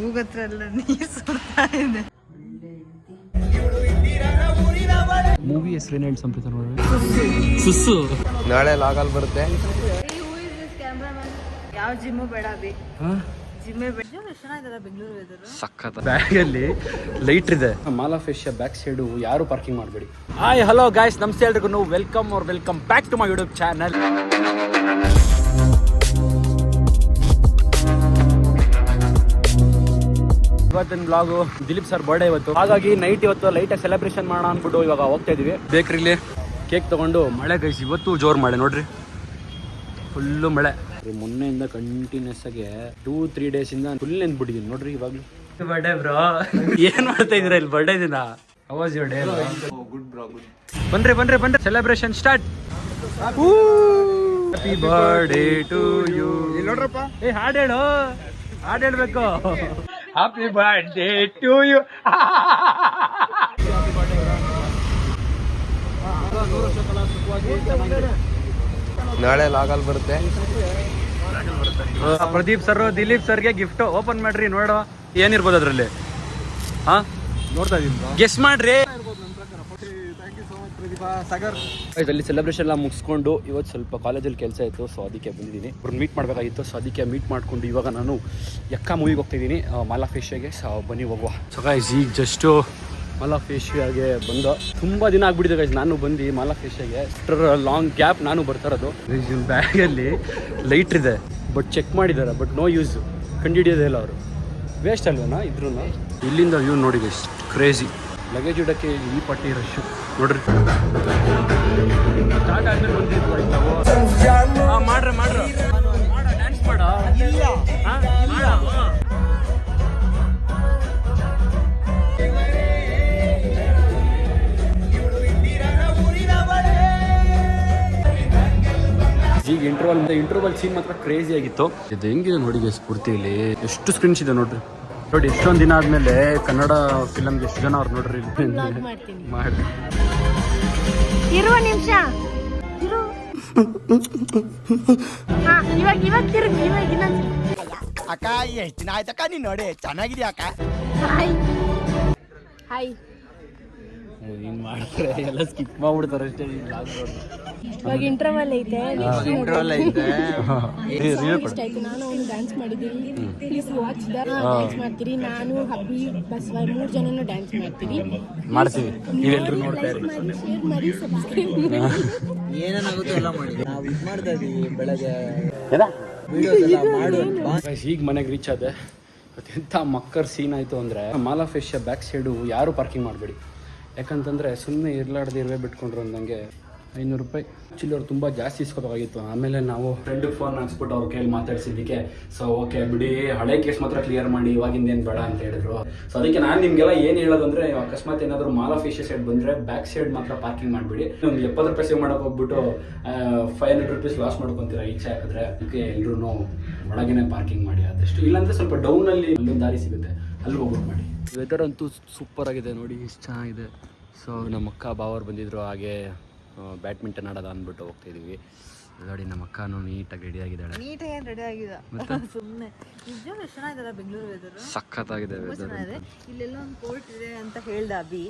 ಮೂಗತ್ರ ಎಲ್ಲ ನೀರು ಸುಡ್ತಾ ಇದೆ. ಮೂವಿ ಹೆಸರೇನು ಹೇಳಿ ಸಂಪ್ರೀತ ನೋಡಿ. ಸುಸ್ಸು ನಾಳೆ ಲಾಗಲ್ ಬರುತ್ತೆ. ಯಾವ ಜಿಮ್ಮು ಬೇಡ ಬಿ, ಜಿಮ್ಮೇ ಬೇಡ. ಎಷ್ಟು ಚೆನ್ನಾಗಿದಲ್ಲ ಬೆಂಗಳೂರು ವೆದರ್. ಸಖತ್. ಬ್ಯಾಗಲ್ಲಿ ಲೈಟ್ ಇದೆ. Mall of Asia back side ಯಾರು ಪಾರ್ಕಿಂಗ್ ಮಾಡಬೇಡಿ. ಹಾಯ್ ಹಲೋ ಗಾಯ್ಸ್, ನಮಸ್ತೆ ಎಲ್ರಿಗೂ. Welcome back to my YouTube channel. ಇವತ್ತಿನ ಬ್ಲಾಗು ದಿಲೀಪ್ ಸರ್ ಬರ್ಡೇ ಇವತ್ತು, ಹಾಗಾಗಿ ನೈಟ್ ಇವತ್ತು ಲೈಟಾಗಿ ಸೆಲೆಬ್ರೇಷನ್ ಮಾಡೋಣ ಅಂದ್ಬಿಟ್ಟು ಇವಾಗ ಹೋಗ್ತಾ ಇದೀವಿ ಬೇಕ್ರಿಲಿ. ಕೇಕ್ ತಗೊಂಡು ಮಳೆ ಗೈಸ್ ಇವತ್ತು ಜೋರು ಮಳೆ ನೋಡ್ರಿ, ಫುಲ್ಲು ಮಳೆ. ಮೊನ್ನೆಯಿಂದ ಕಂಟಿನ್ಯೂಸ್ ಆಗಿ 2-3 ಡೇಸ್ ಇಂದ ಫುಲ್ ನೆನ್ಬಿಟ್ಟಿದ್ದೀನಿ ನೋಡ್ರಿ. ಇವಾಗ್ಲೂ ಬರ್ಡೇ ಬ್ರೋ, ಏನ್ ಮಾಡ್ತಾ ಇದ್ದೀರಾ ಇಲ್ಲಿ ಬರ್ಡೇ ದಿನ? How was your day. Good bro, good. ಬನ್ರಿ celebration start. Happy birthday to you. ನೋಡ್ರಪ್ಪ, ಏ ಹಾಡು ಹೇಳ್ಬೇಕು. Happy birthday to you. ನಾಳೆ ಲಾಗಲ್ ಬರುತ್ತೆ. ಪ್ರದೀಪ್ ಸರ್ ದಿಲೀಪ್ ಸರ್ಗೆ ಗಿಫ್ಟ್ ಓಪನ್ ಮಾಡ್ರಿ, ನೋಡೋ ಏನಿರ್ಬೋದು ಅದ್ರಲ್ಲಿ. ಹಾ ನೋಡ್ತಾ ಇದೀನಿ, ಗೆಸ್ ಮಾಡ್ರಿ. ಅಲ್ಲಿ ಸೆಲೆಬ್ರೇಷನ್ ಎಲ್ಲ ಮುಗಿಸ್ಕೊಂಡು ಇವತ್ತು ಸ್ವಲ್ಪ ಕಾಲೇಜಲ್ಲಿ ಕೆಲಸ ಇತ್ತು, ಸೊ ಅದಕ್ಕೆ ಬಂದಿದ್ದೀನಿ. ಅವ್ರನ್ನ ಮೀಟ್ ಮಾಡಬೇಕಾಗಿತ್ತು, ಸೊ ಅದಕ್ಕೆ ಮೀಟ್ ಮಾಡಿಕೊಂಡು ಇವಾಗ ನಾನು ಯಕ್ಕ ಮೂವಿಗೆ ಹೋಗ್ತಿದ್ದೀನಿ, ಮಾಲ್ ಆಫ್ ಏಷ್ಯಾಗೆ. ಸೊ ಬನ್ನಿ ಹೋಗುವ. ಸೊ ಗೈಸ್ ಈಗ ಜಸ್ಟು ಮಾಲ್ ಆಫ್ ಏಷ್ಯಾಗೆ ಬಂದು ತುಂಬ ದಿನ ಆಗ್ಬಿಟ್ಟಿದೆ ಗೈಸ್ ನಾನು ಬಂದು ಮಾಲ್ ಆಫ್ ಏಷ್ಯಾಗೆ. ಅಷ್ಟರ ಲಾಂಗ್ ಗ್ಯಾಪ್ ನಾನು ಬರ್ತಾ ಇರೋದು. ಬ್ಯಾಗಲ್ಲಿ ಲೈಟ್ ಇದೆ, ಬಟ್ ಚೆಕ್ ಮಾಡಿದ್ದಾರೆ, ಬಟ್ ನೋ ಯೂಸ್, ಕಂಡುಹಿಡಿಯೋದೇ ಇಲ್ಲ ಅವರು. ವೇಸ್ಟ್ ಅಲ್ವೇನಾ ಇದ್ರೂ. ಇಲ್ಲಿಂದ ವ್ಯೂ ನೋಡಿ ಗೈಸ್, ಕ್ರೇಜಿ. ಲಗೇಜ್ ಇಡೋಕ್ಕೆ ಈ ಪಟ್ಟಿ ರಶ್ಶು ನೋಡ್ರಿ. ಸ್ಟಾರ್ಟ್ ಆದ್ಮೇಲೆ ಬಂದಿದ್ವು ನಾವು. ಮಾಡ್ರ ಡ್ಯಾನ್ಸ್ ಮಾಡ. ಈಗ ಇಂಟರ್ವಲ್ ಸೀನ್ ಮಾತ್ರ ಕ್ರೇಜಿ ಆಗಿತ್ತು. ಇದು ಹೆಂಗಿದೆ ನೋಡಿ ಗೈಸ್, ಸ್ಫೂರ್ತಿಯಲ್ಲಿ ಎಷ್ಟು ಸ್ಕ್ರೀನ್ಸ್ ಇದೆ ನೋಡ್ರಿ. ನೋಡಿ ಎಷ್ಟೊಂದು ದಿನ ಆದ್ಮೇಲೆ ಕನ್ನಡ ಫಿಲಮ್ಗೆ ಎಷ್ಟು ಜನ ಅವ್ರು ನೋಡ್ರಿ ಮಾಡಿ. ಇರುವ ನಿಮಿಷ ಇವಾಗ ತಿರುಗಿ ಅಕ್ಕ ಎಷ್ಟು ದಿನ ಆಯ್ತಕ್ಕ ನೀನ್ ನೋಡಿ, ಚೆನ್ನಾಗಿದ್ಯಾ ಅಕ್ಕ? ಹಾಯ್. ಹಿಂಗ್ ಮಾಡ್ತಾರೆ ಎಲ್ಲ ಸ್ಕಿಪ್ ಮಾಡ್ಬಿಡ್ತಾರೆ ಅಷ್ಟೇ. ಇವಾಗ ಇಂಟರ್ವಲ್ ಐತೆ, ಇಂಟ್ರೋಲ್ ಐತೆ. ಇಷ್ಟ ಆಯ್ತು. ನಾನು ಅವ್ನು ಡ್ಯಾನ್ಸ್ ಮಾಡಿದ್ದೀವಿ, ಪ್ಲೀಸ್ ವಾಚ್ ಡ್ಯಾನ್ಸ್ ಮಾಡ್ತೀರಿ. ನಾನು ಹಬ್ಬಿ ಬಸವ 3 ಜನನು ಡ್ಯಾನ್ಸ್ ಮಾಡ್ತೀವಿ. ನೀವೆಲ್ಲರೂ ನೋಡ್ತಾ ಇರಿ, ಶೇರ್ ಮಾಡಿ, ಸಬ್ಸ್ಕ್ರೈಬ್ ಮಾಡಿ. ಏನೇನಾಗುತ್ತೋ ಎಲ್ಲ ಮಾಡಿ. ನಾವು ಇದು ಮಾಡ್ತಾ ಇದೀವಿ ಬೆಳಗ್ಗೆ ಈಗ ಮನೆಗೆ ರೀಚ್ ಆದೆ. ಎಂಥ ಮಕ್ಕರ್ ಸೀನ್ ಆಯಿತು ಅಂದರೆ, mall of Asia back side ಯಾರು ಪಾರ್ಕಿಂಗ್ ಮಾಡಬೇಡಿ. ಯಾಕಂತಂದರೆ ಸುಮ್ಮನೆ ಇರ್ಲಾರ್ದು ಇರುವೆ ಬಿಟ್ಕೊಂಡ್ರು ಅಂದಂಗೆ 500 ರೂಪಾಯಿ ಆ್ಯಕ್ಚುಲಿ ಅವ್ರು ತುಂಬ ಜಾಸ್ತಿ ಇಸ್ಕೋಬೇಕಾಗಿತ್ತು. ಆಮೇಲೆ ನಾವು ಫ್ರೆಂಡಿಗೆ ಫೋನ್ ಹಾಕ್ಸ್ಬಿಟ್ಟು ಅವ್ರ ಕೈಯಲ್ಲಿ ಮಾತಾಡ್ಸಿದ್ದಕ್ಕೆ, ಸೊ ಓಕೆ ಬಿಡಿ ಹಳೆ ಕೇಸ್ ಮಾತ್ರ ಕ್ಲಿಯರ್ ಮಾಡಿ, ಇವಾಗಿಂದ ಏನು ಬೇಡ ಅಂತ ಹೇಳಿದ್ರು. ಸೊ ಅದಕ್ಕೆ ನಾನು ನಿಮಗೆಲ್ಲ ಏನು ಹೇಳೋದು ಅಂದರೆ, ಅಕಸ್ಮಾತ್ ಏನಾದರೂ ಮಾಲ್ ಆಫ್ ಏಷ್ಯಾ ಸೈಡ್ ಬಂದರೆ ಬ್ಯಾಕ್ ಸೈಡ್ ಮಾತ್ರ ಪಾರ್ಕಿಂಗ್ ಮಾಡಿಬಿಡಿ. ಒಂದು 70 ರೂಪಾಯಿ ಸೇವ್ ಮಾಡೋಕೆ ಹೋಗ್ಬಿಟ್ಟು 500 ರೂಪೀಸ್ ಲಾಸ್ ಮಾಡ್ಕೊತೀರಾ ಈಚೆ ಹಾಕಿದ್ರೆ. ಅದಕ್ಕೆ ಎಲ್ಲರೂ ಒಳಗೇನೆ ಪಾರ್ಕಿಂಗ್ ಮಾಡಿ ಆದಷ್ಟು. ಇಲ್ಲಾಂದರೆ ಸ್ವಲ್ಪ ಡೌನಲ್ಲಿ ಅಲ್ಲೊಂದು ದಾರಿ ಸಿಗುತ್ತೆ, ಅಲ್ಲಿ ಹೋಗ್ಬಿಟ್ಟು ಮಾಡಿ. ವೆದರ್ ಅಂತೂ ಸೂಪರ್ ಆಗಿದೆ ನೋಡಿ, ಎಷ್ಟು ಚೆನ್ನಾಗಿದೆ. ಸೊ ನಮ್ಮ ಅಕ್ಕ ಬಾವರು ಬಂದಿದ್ರು, ಹಾಗೆ ಬ್ಯಾಡ್ಮಿಂಟನ್ ಆಡೋದ ಅಂದ್ಬಿಟ್ಟು ಹೋಗ್ತಾ ಇದೀವಿ. ನೋಡಿ ನಮ್ಮ ಅಕ್ಕನೂ ನೀಟಾಗಿ ರೆಡಿ ಆಗಿದ್ದಾಳೆ. ನೀಟಾಗಿ ರೆಡಿ ಆಗಿದೆ ಸುಮ್ಮನೆ. ನಿಜವಾಗ್ಲೂ ಎಷ್ಟು ಚೆನ್ನಾಗಿದಲ್ಲ ಬೆಂಗಳೂರು ವೆದರ್, ಸಖತ್ತಾಗಿದೆ ವೆದರ್. ಇಲ್ಲೆಲ್ಲ ಒಂದು ಕೋರ್ಟ್ ಇದೆ ಅಂತ ಹೇಳ್ದ ಅಭಿ,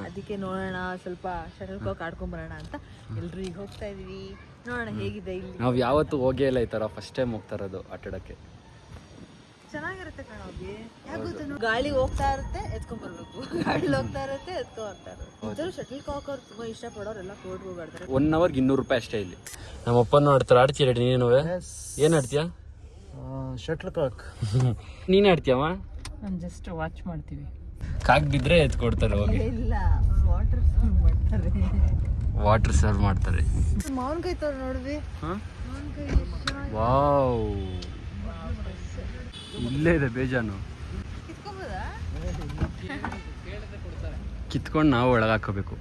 ಅದಕ್ಕೆ ನೋಡೋಣ ಸ್ವಲ್ಪ ಶಟಲ್ ಕಾಕ್ ಆಡ್ಕೊಂಡ್ ಬರೋಣ ಅಂತ ಎಲ್ರು ಈಗ ಹೋಗ್ತಾ ಇದೀವಿ. ನೋಡೋಣ ಹೇಗಿದೆ ಇಲ್ಲಿ. ನಾವು ಯಾವತ್ತೂ ಹೋಗೇ ಇಲ್ಲ ಈ ಥರ, ಫಸ್ಟ್ ಟೈಮ್ ಹೋಗ್ತಾ ಇರೋದು ಆಟಾಡೋಕ್ಕೆ. ಚೆನ್ನಾಗಿರುತ್ತೆ ಕಣೋಗಿ. ಯಾಕೆ ಗಾಳಿ ಹೋಗ್ತಾ ಇರುತ್ತೆ ಎತ್ಕೊಂಡ್ ಬರ್ಬೇಕು, ಗಾಳಿ ಹೋಗ್ತಾ ಇರುತ್ತೆ ಎತ್ಕೊಂಡ್ ಬರ್ತಾ ಇರುತ್ತೆ. ಶಟಲ್ ಕಾಕ್ ಅವ್ರು ತುಂಬಾ ಇಷ್ಟ ಪಡೋರೆಲ್ಲ ಕೋರ್ಟ್ ಹೋಗಾಡ್ತಾರೆ. 1 ಅವರ್ಗೆ 200 ರೂಪಾಯಿ ಅಷ್ಟೇ ಇಲ್ಲಿ. ನಮ್ಮ ಅಪ್ಪನ ಆಡ್ತಾರೆ. ಆಡ್ತೀಯ ನೀನು? ಏನು ಆಡ್ತೀಯಾ? Shuttle cock. ನೀನು ಆಡ್ತೀಯಮ್ಮ? ನಾನು ಜಸ್ಟ್ ವಾಚ್ ಮಾಡ್ತೀವಿ. ಕಾಕ್ ಬಿದ್ರೆ ಎತ್ಕೊಡ್ತಾರೆ ಹೋಗಿ. ಇಲ್ಲ, ವಾಟರ್ ಸರ್ವ್ ಮಾಡ್ತಾರೆ. ವಾಟರ್ ಸರ್ವ್ ಮಾಡ್ತಾರೆ. ಮಾವಿನಕಾಯಿ ತೋರ್ ನೋಡಿದ್ವಿ. ವಾವ್, ಇಲ್ಲೇ ಇದೆ ಬೇಜಾನು. ಕಿತ್ಕೊಂಡು ನಾವು ಒಳಗೆ ಹಾಕೋಬೇಕು.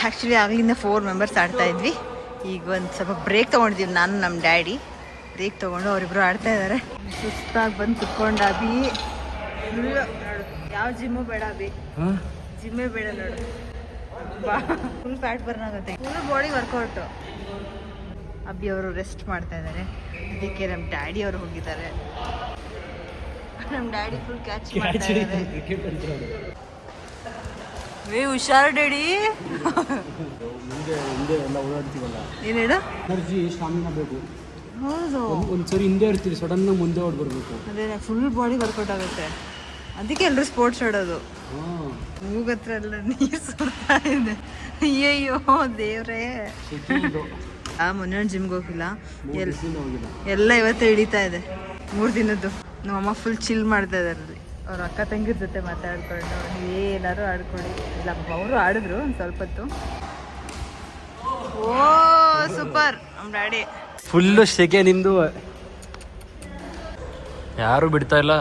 ಆ್ಯಕ್ಚುಲಿ ಆಗಿಂದ 4 ಮೆಂಬರ್ಸ್ ಆಡ್ತಾ ಇದ್ವಿ. ಈಗ ಒಂದು ಸ್ವಲ್ಪ ಬ್ರೇಕ್ ತೊಗೊಂಡಿದ್ದೀವಿ, ನಾನು ನಮ್ಮ ಡ್ಯಾಡಿ ಬ್ರೇಕ್ ತೊಗೊಂಡು ಅವರಿಬ್ಬರು ಆಡ್ತಾ ಇದ್ದಾರೆ. ಸುಸ್ತಾಗಿ ಬಂದು ಕುತ್ಕೊಂಡು ಅಭಿ ಫುಲ್ ನೋಡು, ಯಾವ ಜಿಮ್ಮು ಬೇಡ ಅಭಿ, ಜಿಮ್ಮೇ ಬೇಡ ನೋಡು, ಫುಲ್ ಫ್ಯಾಟ್ ಬರ್ನ್ ಆಗುತ್ತೆ, ಫುಲ್ ಬಾಡಿ ವರ್ಕೌಟು. ಅಭಿ ಅವರು ರೆಸ್ಟ್ ಮಾಡ್ತಾ ಇದ್ದಾರೆ, ಅದಕ್ಕೆ ನಮ್ಮ ಡ್ಯಾಡಿ ಅವರು ಹೋಗಿದ್ದಾರೆ. ನಮ್ಮ ಡ್ಯಾಡಿ ಫುಲ್ ಕ್ಯಾಚ್ ಮಾಡ್ತಾ ಇದ್ದಾರೆ. ಹುಷಾರು ಡ್ಯಾಡಿ. ಹಿಂದೆ ಎಲ್ಲ ಓಡಾಡ್ತೀವಲ್ಲ, ಏನೇಳು ಎನರ್ಜಿ ಸ್ಟಾಮಿನಾ ಬೇಕು. ಹೌದು, ಒಂದ್ಸರಿ ಹಿಂದೆ ಇರ್ತೀವಿ, ಸಡನ್ ಮುಂದೆ ಓಡ್ ಬರ್ಬೇಕು. ಅದೇ ಫುಲ್ ಬಾಡಿ ವರ್ಕೌಟ್ ಆಗುತ್ತೆ, ಅದಕ್ಕೆ ಎಲ್ಲರೂ ಸ್ಪೋರ್ಟ್ಸ್ ಆಡೋದು. ಮೂಗತ್ರ ಎಲ್ಲ ನೀರು ಸುಡ್ತಾ ಇದೆ, ಅಯ್ಯಯ್ಯೋ ದೇವ್ರೇ. ಮೊನ್ನೆ ಜಿಮ್ಗೆ ಹೋಗಿಲ್ಲ, ಎಲ್ಲ ಇವತ್ತೇ ಹಿಡಿತಾ ಇದೆ 3 ದಿನದ್ದು. ನಮ್ಮಮ್ಮ ಫುಲ್ ಚಿಲ್ ಮಾಡ್ತಾ ಇದ್ದಾರೆ ಅಲ್ಲಿ, ಅವ್ರ ಅಕ್ಕ ತಂಗಿರ ಜೊತೆ ಮಾತಾಡ್ಕೊಂಡು ಏನಾದ್ರು ಆಡ್ಕೊಳ್ಳಿ. ಇಲ್ಲ ಅವರು ಆಡಿದ್ರು ಒಂದು ಸ್ವಲ್ಪ ಹೊತ್ತು. ಓ ಸೂಪರ್ ನಮ್ಮ ಡ್ಯಾಡಿ. ಫುಲ್ಲು ಸೆಕೆ ನಿಂದು, ಯಾರು ಬಿಡ್ತಾ ಇಲ್ಲ.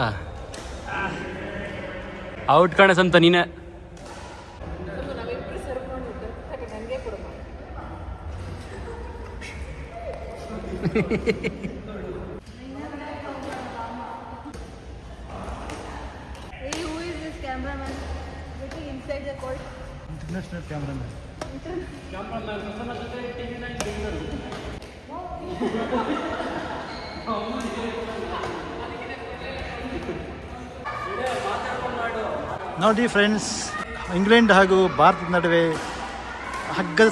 ಔಟ್ ಕಾಣಿಸಂತ ನೀನೆ. International cameraman. ನೋಡಿ ಫ್ರೆಂಡ್ಸ್, ಇಂಗ್ಲೆಂಡ್ ಹಾಗೂ ಭಾರತದ ನಡುವೆ ಹಗ್ಗದ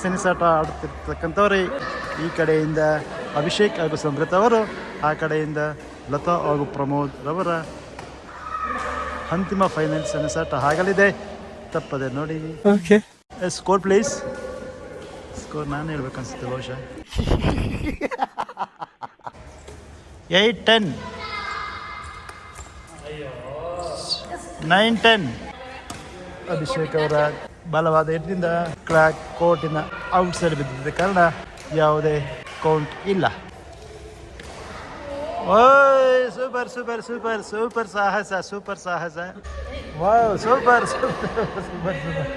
ಸೆಣಸಾಟ ಆಡುತ್ತಿರ್ತಕ್ಕಂಥವರೇ ಈ ಕಡೆಯಿಂದ ಅಭಿಷೇಕ್ ಹಾಗೂ ಸಮೃತ ಅವರು, ಆ ಕಡೆಯಿಂದ ಲತಾ ಹಾಗೂ ಪ್ರಮೋದ್ ರವರ ಅಂತಿಮ ಫೈನಲ್ ಸೆಣಸಾಟ ಆಗಲಿದೆ. ತಪ್ಪದೆ ನೋಡಿ. Score please. ಸ್ಕೋರ್ ನಾನು ಹೇಳ್ಬೇಕು ಅನ್ಸುತ್ತೆ ಬಹುಶಃ. 8-10, 9-10. ಅಭಿಷೇಕ್ ಅವರ ಬಲವಾದ ಎಡ್ನಿಂದ ಕೋರ್ಟಿನ ಔಟ್ ಸೈಡ್ ಬಿದ್ದಿದ್ದ ಕಾರಣ ಯಾವುದೇ ಕೌಂಟ್ ಇಲ್ಲ. ಓಯ್ ಸೂಪರ್ ಸೂಪರ್ ಸೂಪರ್ ಸೂಪರ್ ಸಾಹಸ. Wow super super super.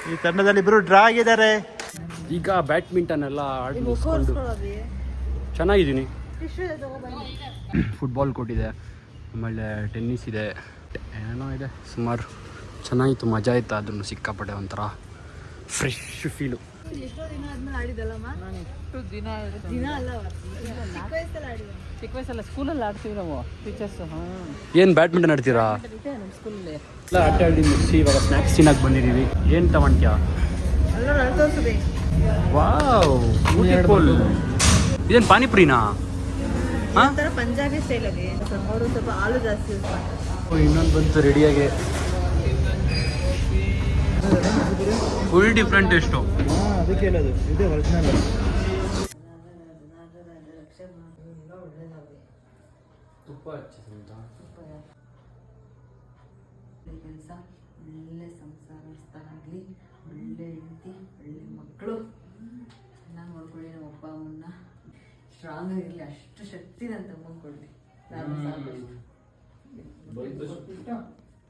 ಈ ತಂಡದಲ್ಲಿ ಇಬ್ಬರು ಡ್ರಾ ಆಗಿದ್ದಾರೆ. ಈಗ ಬ್ಯಾಡ್ಮಿಂಟನ್ ಎಲ್ಲ ಆಡಿ ಮುಗಿಸ್ಕೊಂಡು ಚೆನ್ನಾಗಿದ್ದೀನಿ. ಫುಟ್ಬಾಲ್ ಕೋರ್ಟ್ ಇದೆ, ಆಮೇಲೆ ಟೆನ್ನಿಸ್ ಇದೆ, ಏನೋ ಇದೆ ಸುಮಾರು. ಚೆನ್ನಾಗಿತ್ತು, ಮಜಾ ಆಯಿತು. ಅದನ್ನು ಸಿಕ್ಕಾಪಟ್ಟೆ ಒಂಥರ ಫ್ರೆಶ್ ಫೀಲು. ಚಿಕ್ಕ ವಯಸ್ಸಲ್ಲ ಸ್ಕೂಲಲ್ಲಿ ಆಡ್ತೀವಿ ನಾವು ಟೀಚರ್ಸ್. ಏನು ಬ್ಯಾಡ್ಮಿಂಟನ್ ಆಡ್ತೀರಾ? ನಮ್ಮ ಸ್ಕೂಲಲ್ಲಿ ಎಲ್ಲ ಆಟ ಆಡಿ ಮುಗಿಸಿ ಇವಾಗ ಸ್ನ್ಯಾಕ್ಸ್ ತಿನ್ನಕ್ಕೆ ಬಂದಿದ್ದೀವಿ. ಏನು ತಗೊಂಡ್ಯಾ? Wow, beautiful. ಇದೇನು ಪಾನಿಪುರಿನಾ? ಪಂಜಾಬಿ ಸ್ಟೈಲ್ ಅಲ್ಲಿ ಅವರು ಸ್ವಲ್ಪ ಹಾಲು ಜಾಸ್ತಿ ಯೂಸ್ ಮಾಡ್ತಾರೆ. ಇನ್ನೊಂದು ಬಂತು ರೆಡಿಯಾಗಿ, ಫುಲ್ ಡಿಫ್ರೆಂಟ್ ಟೇಸ್ಟು. ಅದಕ್ಕೆ ಹೇಳೋದು ಇದೇ ಒರಿಜಿನಲ್. ತುಪ್ಪ ಹಚ್ಚಿದಂತ ಕೆಲಸ, ಒಳ್ಳೆ ಸಂಸಾರ ಸ್ಥಾನಾಗಲಿ, ಒಳ್ಳೆ ಹೆಂಡತಿ, ಒಳ್ಳೆ ಮಕ್ಕಳು, ಚೆನ್ನಾಗಿ ನೋಡ್ಕೊಳ್ಳಿ. ನಮ್ಮ ಅಪ್ಪ ಅಮ್ಮನ್ನ ಸ್ಟ್ರಾಂಗ್ ಆಗಿರಲಿ, ಅಷ್ಟು ಶಕ್ತಿ ನನ್ನ ತಮ್ಮಂಗೆ ಕೊಡಲಿ.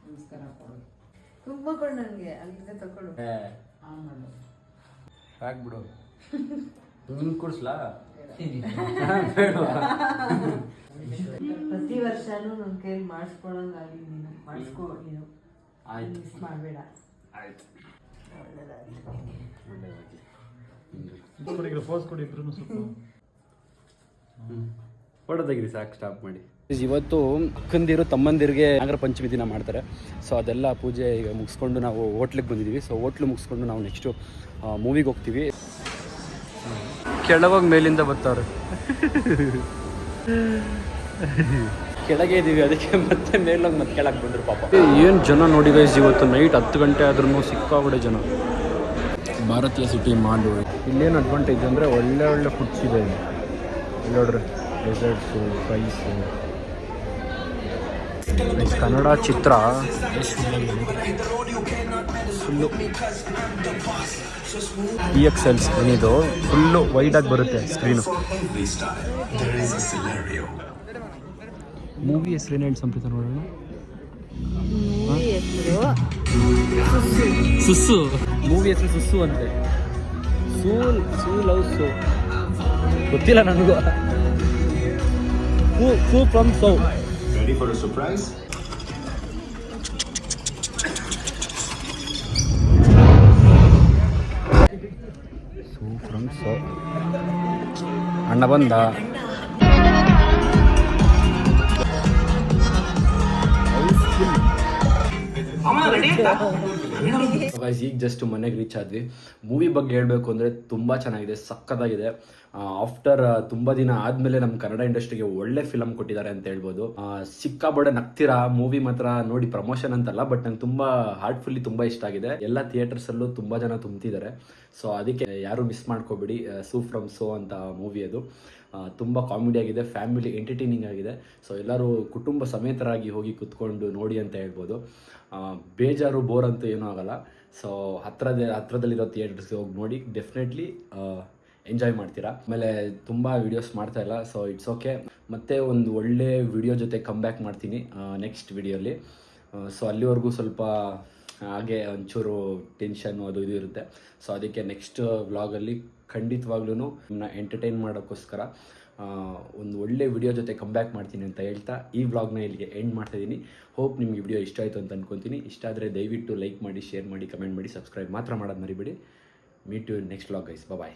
ನಮಸ್ಕಾರ ಕೊಡು, ಕುಂಕುಮ ಕೊಡು ನನಗೆ, ಅಲ್ಲಿಂದ ತಗೊಳ್ಳು. ಹಾಕ್ಬಿಡು. ನಿಮ್ಗೆ ಕೊಡಿಸ್ಲಾ? ಪ್ರತಿ ವರ್ಷನೂ ನನ್ನ ಕೈಯಲ್ಲಿ ಮಾಡಿಸ್ಕೊಳಂಗಾಗಿ ನೀನು ಮಾಡಿಸ್ಕೊ. ನೀನು ಮಿಸ್ ಮಾಡಬೇಡ. ಫೋರ್ಸ್ ಕೊಡಿ ಇಬ್ರು ಸ್ವಲ್ಪ. ಫೋಟೋ ತೆಗಿರಿ ಸಾಕು, ಸ್ಟಾಪ್ ಮಾಡಿ. ಇವತ್ತು ಅಕ್ಕಂದಿರು ತಮ್ಮಂದಿರಿಗೆ ನಾಗರ ಪಂಚಮಿ ದಿನ ಮಾಡ್ತಾರೆ. ಸೊ ಅದೆಲ್ಲ ಪೂಜೆ ಈಗ ಮುಗಿಸ್ಕೊಂಡು ನಾವು ಹೋಟ್ಲಿಗೆ ಬಂದಿದ್ದೀವಿ. ಸೊ ಹೋಟ್ಲು ಮುಗಿಸ್ಕೊಂಡು ನಾವು ನೆಕ್ಸ್ಟು ಮೂವಿಗೆ ಹೋಗ್ತೀವಿ. ಕೆಳಗೋಗಿ ಮೇಲಿಂದ ಬರ್ತಾವ್ರೆ. ಕೆಳಗೆ ಇದ್ದೀವಿ, ಅದಕ್ಕೆ ಮತ್ತೆ ಮೇಲೋಗಿ ಮತ್ತೆ ಕೆಳಗೆ ಬಂದರು ಪಾಪ. ಏನು ಜನ ನೋಡಿ ಗೈಸ್, ಇವತ್ತು ನೈಟ್ 10 ಗಂಟೆ ಆದ್ರೂ ಸಿಕ್ಕಾಬಿಡೆ ಜನ. ಭಾರತೀಯ ಸಿಟಿ ಮಾಲು. ಇಲ್ಲೇನು ಅಡ್ವಾಂಟೇಜ್ ಅಂದರೆ ಒಳ್ಳೆ ಒಳ್ಳೆ ಫುಡ್ಸ್ ಇದೆ ಇಲ್ಲಿ. ನೋಡ್ರಿ, ಡೆಸರ್ಟ್ಸು, ಫ್ರೈಸು. ಕನ್ನಡ ಚಿತ್ರ ಫುಲ್ಲು EXL ಸ್ಕ್ರೀನ್, ಇದು ಫುಲ್ಲು ವೈಡಾಗಿ ಬರುತ್ತೆ ಸ್ಕ್ರೀನು. ಮೂವಿ ಹೆಸರೇನು ಹೇಳಿ ಸಂಪ್ರೀತ ನೋಡೋಣ. ಸುಸ್ಸು. ಮೂವಿ ಹೆಸರು ಸುಸ್ಸು ಅಂತೆ. ಸೂ ಲವ್ ಸೋ ಗೊತ್ತಿಲ್ಲ ನನಗೂ. Su From So. Ready for a surprise? Su From So. ಅಣ್ಣ ಬಂದ. ಗೈಸ್ ಈಗ ಜಸ್ಟ್ ಮನೆಗೆ ರೀಚ್ ಆದ್ವಿ. ಮೂವಿ ಬಗ್ಗೆ ಹೇಳಬೇಕು ಅಂದರೆ ತುಂಬ ಚೆನ್ನಾಗಿದೆ, ಸಕ್ಕತ್ತಾಗಿದೆ. ಆಫ್ಟರ್ ತುಂಬ ದಿನ ಆದಮೇಲೆ ನಮ್ಮ ಕನ್ನಡ ಇಂಡಸ್ಟ್ರಿಗೆ ಒಳ್ಳೆ ಫಿಲಮ್ ಕೊಟ್ಟಿದ್ದಾರೆ ಅಂತ ಹೇಳ್ಬೋದು. ಸಿಕ್ಕಾಬಡೆ ನಗ್ತೀರಾ ಮೂವಿ ಮಾತ್ರ ನೋಡಿ. ಪ್ರಮೋಷನ್ ಅಂತಲ್ಲ, ಬಟ್ ನಂಗೆ ತುಂಬ ಹಾರ್ಟ್ಫುಲ್ಲಿ ತುಂಬ ಇಷ್ಟ ಆಗಿದೆ. ಎಲ್ಲ ಥಿಯೇಟರ್ಸಲ್ಲೂ ತುಂಬ ಜನ ತುಂಬ್ತಿದ್ದಾರೆ. ಸೊ ಅದಕ್ಕೆ ಯಾರು ಮಿಸ್ ಮಾಡ್ಕೋಬೇಡಿ. ಸೂ ಫ್ರಮ್ ಸೋ ಅಂತ ಮೂವಿ ಅದು. ತುಂಬ ಕಾಮಿಡಿ ಆಗಿದೆ, ಫ್ಯಾಮಿಲಿ ಎಂಟರ್ಟೈನಿಂಗ್ ಆಗಿದೆ. ಸೊ ಎಲ್ಲರೂ ಕುಟುಂಬ ಸಮೇತರಾಗಿ ಹೋಗಿ ಕುತ್ಕೊಂಡು ನೋಡಿ ಅಂತ ಹೇಳ್ಬೋದು. ಬೇಜಾರು ಬೋರ್ ಅಂತೂ ಏನೂ ಆಗಲ್ಲ. ಸೊ ಹತ್ರದಲ್ಲಿರೋ ಥಿಯೇಟರ್ಸ್ಗೆ ಹೋಗಿ ನೋಡಿ, ಡೆಫಿನೆಟ್ಲಿ ಎಂಜಾಯ್ ಮಾಡ್ತೀರಾ. ಆಮೇಲೆ ತುಂಬ ವೀಡಿಯೋಸ್ ಮಾಡ್ತಾ ಇಲ್ಲ, ಸೊ ಇಟ್ಸ್ ಓಕೆ. ಮತ್ತೆ ಒಂದು ಒಳ್ಳೆ ವಿಡಿಯೋ ಜೊತೆ ಕಮ್ ಬ್ಯಾಕ್ ಮಾಡ್ತೀನಿ ನೆಕ್ಸ್ಟ್ ವಿಡಿಯೋಲಿ. ಸೊ ಅಲ್ಲಿವರೆಗೂ ಸ್ವಲ್ಪ ಹಾಗೆ ಒಂಚೂರು ಟೆನ್ಷನ್ನು ಅದು ಇದು ಇರುತ್ತೆ. ಸೊ ಅದಕ್ಕೆ ನೆಕ್ಸ್ಟ್ ವ್ಲಾಗಲ್ಲಿ ಖಂಡಿತವಾಗ್ಲೂ ನಮ್ಮನ್ನ ಎಂಟರ್ಟೈನ್ ಮಾಡೋಕ್ಕೋಸ್ಕರ ಒಂದು ಒಳ್ಳೆ ವಿಡಿಯೋ ಜೊತೆ ಕಮ್ ಬ್ಯಾಕ್ ಮಾಡ್ತೀನಿ ಅಂತ ಹೇಳ್ತಾ ಈ ವ್ಲಾಗ್ನ ಇಲ್ಲಿಗೆ ಎಂಡ್ ಮಾಡ್ತಾಯಿದ್ದೀನಿ. ಹೋಪ್ ನಿಮಗೆ ವಿಡಿಯೋ ಇಷ್ಟ ಆಯಿತು ಅಂತ ಅಂದ್ಕೊತೀನಿ. ಇಷ್ಟ ಆದರೆ ದಯವಿಟ್ಟು ಲೈಕ್ ಮಾಡಿ, ಶೇರ್ ಮಾಡಿ, ಕಮೆಂಟ್ ಮಾಡಿ, ಸಬ್ಸ್ಕ್ರೈಬ್ ಮಾತ್ರ ಮಾಡೋದು ಮರಿಬೇಡಿ. Meet you next vlog guys. Bye.